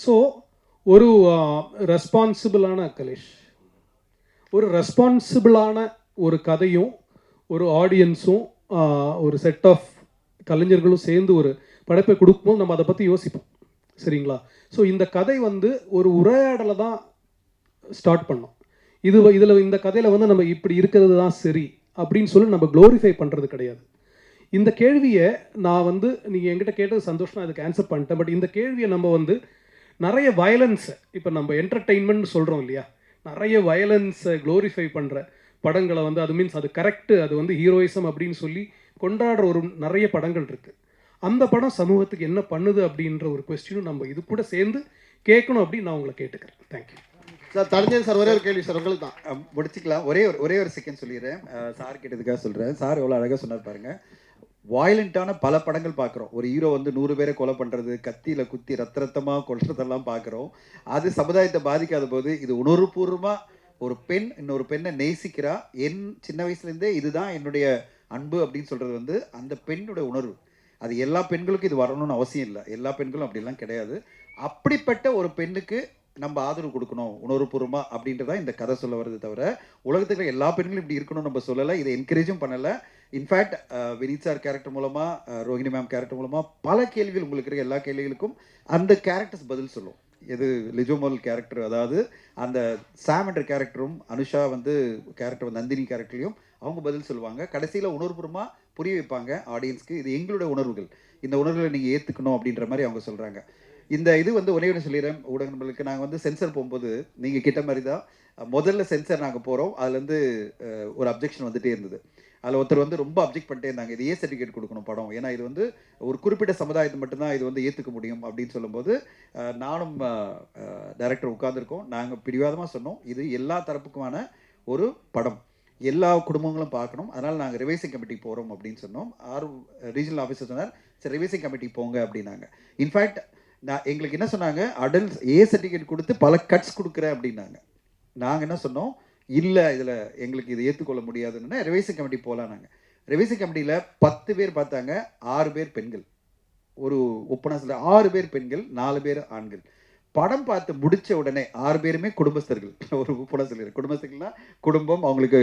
ஸோ ஒரு ரெஸ்பான்சிபிளான கலேஷ், ஒரு ரெஸ்பான்சிபிளான ஒரு கதையும் ஒரு ஆடியன்ஸும் ஒரு செட் ஆஃப் கலைஞர்களும் சேர்ந்து ஒரு படைப்பை கொடுக்கும்போது நம்ம அதை பற்றி யோசிப்போம், சரிங்களா? ஸோ இந்த கதை வந்து ஒரு உரையாடலை தான் ஸ்டார்ட் பண்ணோம். இதில் இந்த கதையில் வந்து நம்ம இப்படி இருக்கிறது தான் சரி அப்படின்னு சொல்லி நம்ம க்ளோரிஃபை பண்ணுறது கிடையாது. இந்த கேள்வியை நான் வந்து நீங்கள் என்கிட்ட கேட்டது சந்தோஷமாக அதுக்கு ஆன்சர் பண்ணிட்டேன். பட் இந்த கேள்வியை நம்ம வந்து நிறைய வயலன்ஸை, இப்போ நம்ம என்டர்டெயின்மெண்ட் சொல்கிறோம் இல்லையா, நிறைய வயலன்ஸை க்ளோரிஃபை பண்ணுற படங்களை வந்து, அது மீன்ஸ் அது கரெக்டு, அது வந்து ஹீரோயிசம் அப்படின்னு சொல்லி கொண்டாடுற ஒரு நிறைய படங்கள் இருக்குது. அந்த படம் சமூகத்துக்கு என்ன பண்ணுது அப்படின்ற ஒரு கொஸ்டினும் நம்ம இது கூட சேர்ந்து கேட்கணும் அப்படின்னு நான் உங்களை கேட்டுக்கிறேன். Thank you sir. தடஞ்சன் சார், ஒரே ஒரு கேள்வி சார், உங்களுக்கு தான் முடிச்சுக்கலாம். ஒரே ஒரு செகண்ட் சொல்லிடுறேன். சார் கேட்டதுக்காக சொல்கிறேன். சார் எவ்வளோ அழகாக சொன்னார் பாருங்கள். வயலண்ட்டான பல படங்கள் பார்க்குறோம். ஒரு ஹீரோ வந்து 100 பேரை கொலை பண்ணுறது, கத்தியில் குத்தி ரத்தமாக கொல்றதெல்லாம் பார்க்குறோம். அது சமுதாயத்தை பாதிக்காத போது, இது உணர்வுபூர்வமாக ஒரு பெண் இன்னொரு பெண்ணை நேசிக்கிறா, என் சின்ன வயசுலேருந்தே இதுதான் என்னுடைய அன்பு அப்படின்னு சொல்கிறது வந்து அந்த பெண்ணுடைய உணர்வு. அது எல்லா பெண்களுக்கும் இது வரணும்னு அவசியம் இல்லை, எல்லா பெண்களும் அப்படிலாம் கிடையாது. அப்படிப்பட்ட ஒரு பெண்ணுக்கு நம்ம ஆதரவு கொடுக்கணும் உணர்வுபூர்வமாக அப்படின்றதான் இந்த கதை சொல்ல வருது தவிர, உலகத்துக்கு எல்லா பெண்களும் இப்படி இருக்கணும் நம்ம சொல்லலை, இதை என்கரேஜும் பண்ணலை. இன்ஃபேக்ட் வினீத் சார் கேரக்டர் மூலமாக, ரோஹிணி மேம் கேரக்டர் மூலமாக பல கேள்விகள் உங்களுக்கு இருக்க எல்லா கேள்விகளுக்கும் அந்த கேரக்டர்ஸ் பதில் சொல்லும். இது லிஜோமல் கேரக்டர், அதாவது அந்த சாம் என்ற கேரக்டரும் அனுஷா வந்து கேரக்டர் நந்தினி கேரக்டர்லையும் அவங்க பதில் சொல்லுவாங்க. கடைசியில் உணர்வுபூர்வமாக புரிய வைப்பாங்க ஆடியன்ஸ்க்கு, இது எங்களுடைய உணர்வுகள், இந்த உணர்வுகளை நீங்கள் ஏற்றுக்கணும் அப்படின்ற மாதிரி அவங்க சொல்கிறாங்க. இந்த இது வந்து ஒரே ஒன்று சொல்லிடுறேன் ஊடக நண்பர்களுக்கு, நாங்கள் வந்து சென்சர் போகும்போது நீங்கள் கிட்ட மாதிரி தான் முதல்ல சென்சர் நாங்கள் போகிறோம். அதுலேருந்து ஒரு அப்ஜெக்ஷன் வந்துகிட்டே இருந்தது. அதில் ஒருத்தர் வந்து ரொம்ப அப்ஜெக்ட் பண்ணிட்டே இருந்தாங்க, இது ஏ சர்டிஃபிகேட் கொடுக்கணும் படம், ஏன்னா இது வந்து ஒரு குறிப்பிட்ட சமுதாயத்தை மட்டும்தான் இது வந்து ஏற்றுக்க முடியும் அப்படின்னு சொல்லும்போது நானும் டைரக்டர் உட்காந்துருக்கோம். நாங்கள் பிடிவாதமாக சொன்னோம், இது எல்லா தரப்புக்குமான ஒரு படம், எல்லா குடும்பங்களும் பார்க்கணும், அதனால் நாங்கள் ரிவைசிங் கமிட்டி போகிறோம் அப்படின்னு சொன்னோம். ரீஜனல் ஆஃபீஸர் சொன்னார், சரி ரிவைசிங் கமிட்டி போங்க அப்படின்னாங்க. இன்ஃபேக்ட் எங்களுக்கு என்ன சொன்னாங்க, அடல்ட்ஸ் ஏ சர்டிஃபிகேட் கொடுத்து பல கட்ஸ் கொடுக்குறேன் அப்படின்னாங்க. நாங்கள் என்ன சொன்னோம், இல்லை இதில் எங்களுக்கு இது ஏற்றுக்கொள்ள முடியாதுன்னு ரிவைசிங் கமிட்டி போகலாம். நாங்கள் ரிவைசிங் கமிட்டியில் 10 பேர் பார்த்தாங்க, 6 பேர் பெண்கள். ஒரு ஒப்பனா சொல்ல 6 பேர் பெண்கள், 4 பேர் ஆண்கள். படம் பார்த்து முடித்த உடனே 6 பேருமே குடும்பஸ்தர்கள். ஒரு ஒப்பனா சொல்லிடுறேன், குடும்பஸ்தர்கள்னா குடும்பம், அவங்களுக்கு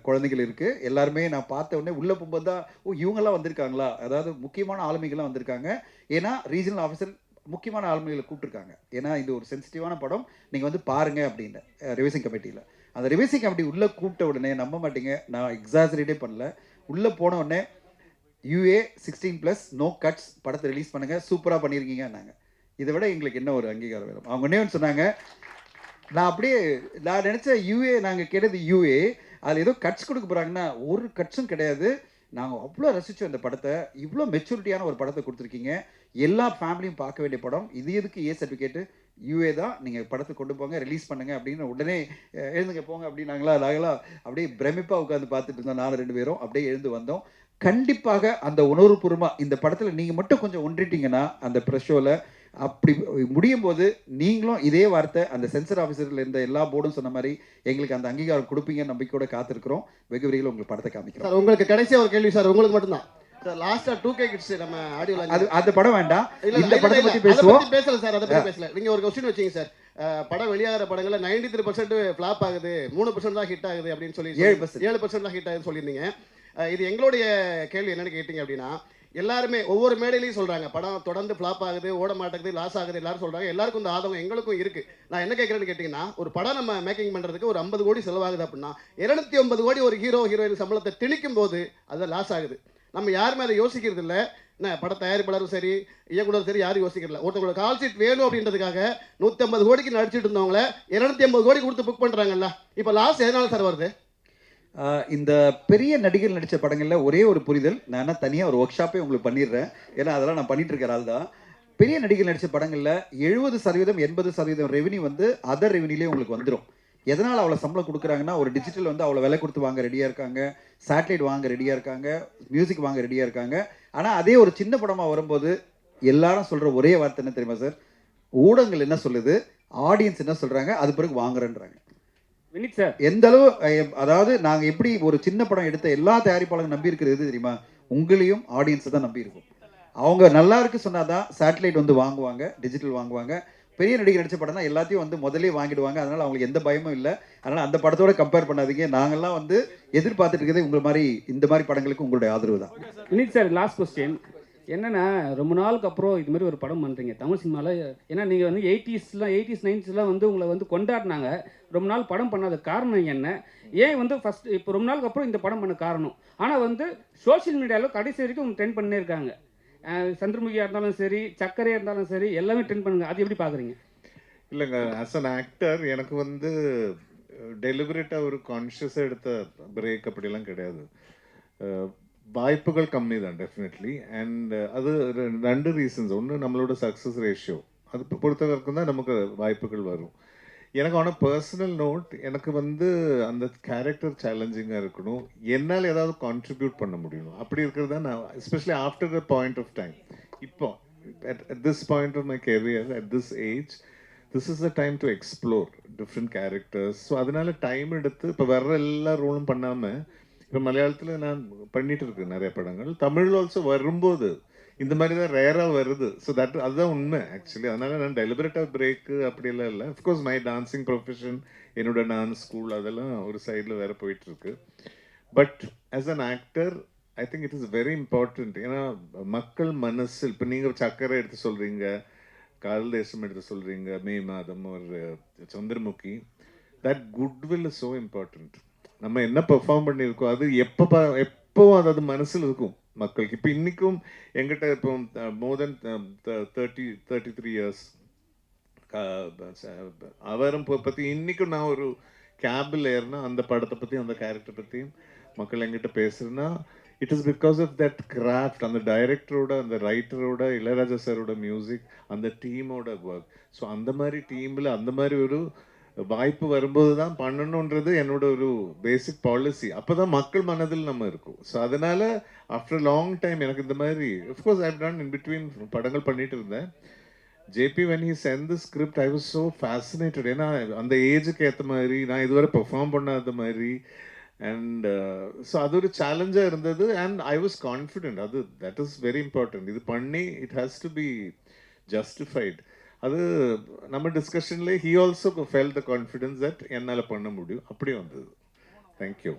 குழந்தைகள் இருக்குது. எல்லாருமே நான் பார்த்த உடனே உள்ளே போகும்போது தான், ஓ இவங்கெல்லாம் வந்திருக்காங்களா, அதாவது முக்கியமான ஆளுமைகள்லாம் வந்திருக்காங்க. ஏன்னா ரீஜனல் ஆஃபீஸர் முக்கியமான ஆளுமைகளை கூப்பிட்டுருக்காங்க, ஏன்னா இது ஒரு சென்சிட்டிவான படம், நீங்கள் வந்து பாருங்க அப்படின்னு ரிவைசிங் கமிட்டியில். அந்த ரிவைசிங் கமிட்டி உள்ளே கூப்பிட்ட உடனே நம்ப மாட்டீங்க, நான் எக்ஸாஜரேட்டே பண்ணல, உள்ளே போன உடனே UA 16+ நோ கட்ஸ், படத்தை ரிலீஸ் பண்ணுங்கள், சூப்பராக பண்ணியிருக்கீங்க நாங்கள். இதை விட எங்களுக்கு என்ன ஒரு அங்கீகாரம் வேணும். அவங்க ஒன்றே ஒன்று சொன்னாங்க, நான் நினச்சேன் UA, நாங்கள் கேட்டது UA, அதில் ஏதோ கட்ஸ் கொடுக்க போகிறாங்கன்னா ஒரு கட்ஸும் கிடையாது. நாங்கள் அவ்வளோ ரசித்தோம் இந்த படத்தை, இவ்வளோ மெச்சூரிட்டியான ஒரு படத்தை கொடுத்துருக்கீங்க, எல்லா ஃபேமிலியும் பார்க்க வேண்டிய படம், இது எதுக்கு ஏ சர்டிஃபிகேட்டு, UA தான், நீங்கள் படத்தை கொண்டு போங்க, ரிலீஸ் பண்ணுங்கள் அப்படின்னு உடனே எழுந்துங்க போங்க அப்படின்னாங்களா. நாங்களாம் அப்படியே பிரமிப்பாக உட்காந்து பார்த்துட்டு இருந்தோம், 4 பேரும் அப்படியே எழுந்து வந்தோம். கண்டிப்பாக அந்த உணர்வுபூர்வமாக இந்த படத்தில் நீங்கள் மட்டும் கொஞ்சம் ஒன்றிட்டீங்கன்னா அந்த ப்ரெஷ் ஷோவில் அப்படி முடியும் போது நீங்களும் இதே வார்த்தை அந்த சென்சர் ஆஃபீஸரில் இருந்த எல்லா போர்டும் சொன்ன மாதிரி எங்களுக்கு அந்த அங்கீகாரம் கொடுப்பீங்க நம்பிக்கையோட காத்திருக்கிறோம். வெகு விரைவில் உங்களுக்கு படத்தை காமிக்கிறோம். சார் உங்களுக்கு கடைசியாக ஒரு கேள்வி சார், உங்களுக்கு மட்டும்தான் சார். லாஸ்ட்டாக 2K கிட்ஸ் நம்ம ஆடியோவில் அது அந்த படம் வேண்டாம், இந்த படத்தை பற்றி பேசுவோம். பேசல சார், அதை பற்றி பேசல. நீங்கள் ஒரு கொஸ்டின் வச்சிங்க சார், படம் வெளியாகிற படங்களில் 93% ஃப்ளாப் ஆகுது, 3% தான் ஹிட் ஆகுது அப்படின்னு சொல்லி 7% தான் ஹிட் ஆகுதுன்னு சொல்லியிருந்தீங்க. இது எங்களுடைய கேள்வி என்னன்னு கேட்டிங்க அப்படின்னா, எல்லாருமே ஒவ்வொரு மேடையிலையும் சொல்கிறாங்க படம் தொடர்ந்து ஃப்ளாப் ஆகுது, ஓட மாட்டேங்குது, லாஸ் ஆகுது, எல்லாரும் சொல்கிறாங்க. எல்லாருக்கும் இந்த ஆதங்கம் எங்களுக்கும் இருக்குது. நான் என்ன கேட்குறேன்னு கேட்டிங்கன்னா, ஒரு படம் நம்ம மேக்கிங் பண்ணுறதுக்கு ஒரு 50 கோடி செலவாகுது அப்படின்னா 250 கோடி ஒரு ஹீரோயின் சம்பளத்தை திணிக்கும் போது அது லாஸ் ஆகுது. நம்ம யாருமே அதை யோசிக்கிறது இல்லை. என்ன பட தயாரிப்பாளரும் சரி, இயக்குனரும் சரி, யாரும் யோசிக்கிறல. ஒருத்தவங்களோட கால் ஷீட் வேணும் அப்படின்றதுக்காக 150 கோடிக்கு நடிச்சிட்டு இருந்தவங்கள 250 கோடி கொடுத்து புக் பண்ணுறாங்கல்ல. இப்போ லாஸ் எதனால சார் வருது? இந்த பெரிய நடிகர் நடித்த படங்களில் ஒரே ஒரு புரிதல், நான் தனியாக ஒரு ஒர்க் ஷாப்பே உங்களுக்கு பண்ணிடுறேன், ஏன்னா அதெல்லாம் நான் பண்ணிட்டு இருக்கிற ஆள் தான். பெரிய நடிகர் நடித்த படங்களில் 70% 80% ரெவன்யூ வந்து அதர் ரெவன்யூலேயே உங்களுக்கு வந்துடும். எதனால் அவ்வளோ சம்பளம் கொடுக்குறாங்கன்னா, ஒரு டிஜிட்டல் வந்து அவ்வளோ விலை கொடுத்து வாங்க ரெடியாக இருக்காங்க, சேட்டலைட் வாங்க ரெடியாக இருக்காங்க, மியூசிக் வாங்க ரெடியாக இருக்காங்க. ஆனால் அதே ஒரு சின்ன படமாக வரும்போது எல்லாரும் சொல்கிற ஒரே வார்த்தை என்ன தெரியுமா சார், ஊடகங்கள் என்ன சொல்லுது, ஆடியன்ஸ் என்ன சொல்கிறாங்க, அது பிறகு வாங்குறேன்றாங்க. வினித் சார், எந்த அளவு, அதாவது நாங்கள் எப்படி ஒரு சின்ன படம் எடுத்த எல்லா தயாரிப்பாளரும் நம்பி இருக்கிறது எது தெரியுமா, உங்களையும் ஆடியன்ஸை தான் நம்பி இருக்கும். அவங்க நல்லா இருக்கு சொன்னாதான் சேட்டலைட் வந்து வாங்குவாங்க, டிஜிட்டல் வாங்குவாங்க. பெரிய நடிகர் நடிச்ச படம்னா எல்லாத்தையும் வந்து முதலே வாங்கிடுவாங்க, அதனால அவங்களுக்கு எந்த பயமும் இல்லை. அதனால அந்த படத்தோட கம்பேர் பண்ணாதீங்க. நாங்கள்லாம் வந்து எதிர்பார்த்துட்டு இருக்கிறது உங்களை மாதிரி இந்த மாதிரி படங்களுக்கு உங்களுடைய ஆதரவு தான். வினித் சார், லாஸ்ட் கொஸ்டின் என்னன்னா, ரொம்ப நாளுக்கு அப்புறம் இது மாதிரி ஒரு படம் பண்ணுறீங்க தமிழ் சினிமாவில். ஏன்னா நீங்கள் வந்து 80s 90s வந்து உங்களை வந்து கொண்டாடினாங்க. ரொம்ப நாள் படம் பண்ணாத காரணம் என்ன, ஏன் வந்து ஃபஸ்ட் இப்போ ரொம்ப நாளுக்கு அப்புறம் இந்த படம் பண்ண காரணம்? ஆனால் வந்து சோஷியல் மீடியாவில் கடைசி வரைக்கும் ட்ரெண்ட் பண்ணே இருக்காங்க. சந்திரமுகியாக இருந்தாலும் சரி, சக்கரையாக இருந்தாலும் சரி, எல்லாமே ட்ரெண்ட் பண்ணுங்க. அது எப்படி பார்க்குறீங்க? இல்லைங்க, ஆஸ் அன் ஆக்டர் எனக்கு வந்து டெலிபரேட்டாக ஒரு கான்ஷியஸாக எடுத்த பிரேக் அப்படிலாம் கிடையாது. வாய்ப்புகள் கம்மி தான் டெஃபினெட்லி. அண்ட் அது 2 ரீசன்ஸ். ஒன்று நம்மளோட சக்ஸஸ் ரேஷியோ, அது பொறுத்த வரைக்கும் தான் நமக்கு வாய்ப்புகள் வரும். எனக்கு ஆனால் பர்சனல் நோட், எனக்கு வந்து அந்த கேரக்டர் சேலஞ்சிங்காக இருக்கணும், என்னால் ஏதாவது கான்ட்ரிபியூட் பண்ண முடியணும். அப்படி இருக்கிறது தான் நான், especially after the point of time, இப்போ at this point of my career, at this age, this is the time to explore different characters. So அதனால டைம் எடுத்து இப்போ வர்ற எல்லா ரோலும் பண்ணாமல், இப்போ மலையாளத்தில் நான் பண்ணிட்டு இருக்கேன் நிறைய படங்கள், தமிழ் ஆல்சோ வரும்போது இந்த மாதிரி தான் ரேராக வருது. ஸோ அதுதான் உண்மை ஆக்சுவலி. அதனால நான் டெலிபரேட்டாக பிரேக்கு அப்படியெல்லாம் இல்லை. அஃப்கோர்ஸ் மை டான்ஸிங் ப்ரொஃபஷன், என்னோட டான்ஸ் ஸ்கூல் அதெல்லாம் ஒரு சைடில் வேறு போயிட்டுருக்கு. But as an actor I think it is very important. ஏன்னா மக்கள் மனசில் இப்போ நீங்கள் சக்கரை எடுத்து சொல்கிறீங்க, காதல் தேசம் எடுத்து சொல்கிறீங்க, மே மாதம் ஒரு Chandramukhi, that goodwill is so important. நம்ம என்ன பெர்ஃபார்ம் பண்ணியிருக்கோம் அது எப்போ அது மனசில் இருக்கும் மக்களுக்கு. இப்போ இன்றைக்கும் எங்கிட்ட இப்போ மோர் தென் 33 இயர்ஸ் அவரும் பற்றி இன்றைக்கும் நான் ஒரு கேபில் ஏறினா அந்த படத்தை பற்றி அந்த கேரக்டர் பற்றியும் மக்கள் எங்கிட்ட பேசுகிறேன்னா it is because of that craft, அந்த டைரக்டரோட, அந்த ரைட்டரோட, இளையராஜா சாரோட மியூசிக், அந்த டீமோட ஒர்க். ஸோ அந்த மாதிரி டீமில் அந்த மாதிரி ஒரு வாய்ப்பு வரும்போது தான் பண்ணணுன்றது என்னோட ஒரு பேசிக் பாலிசி. அப்போ தான் மக்கள் மனதில் நம்ம இருக்கும். ஸோ அதனால ஆஃப்டர் லாங் டைம் எனக்கு இந்த மாதிரி of course I have done in between படங்கள் பண்ணிட்டு இருந்தேன். JP when he sent the script I was so fascinated. ஏன்னா அந்த ஏஜுக்கு ஏற்ற மாதிரி நான் இதுவரை பெர்ஃபார்ம் பண்ணாத மாதிரி அண்ட் ஸோ அது ஒரு சேலஞ்சாக இருந்தது. And I was confident. அது தட் இஸ் வெரி இம்பார்ட்டன்ட். இது பண்ணி it has to be justified. அது நம்ம டிஸ்கஷன்லேயே he also felt the confidence that என்னால் பண்ண முடியும். அப்படி வந்தது. தேங்க்யூ.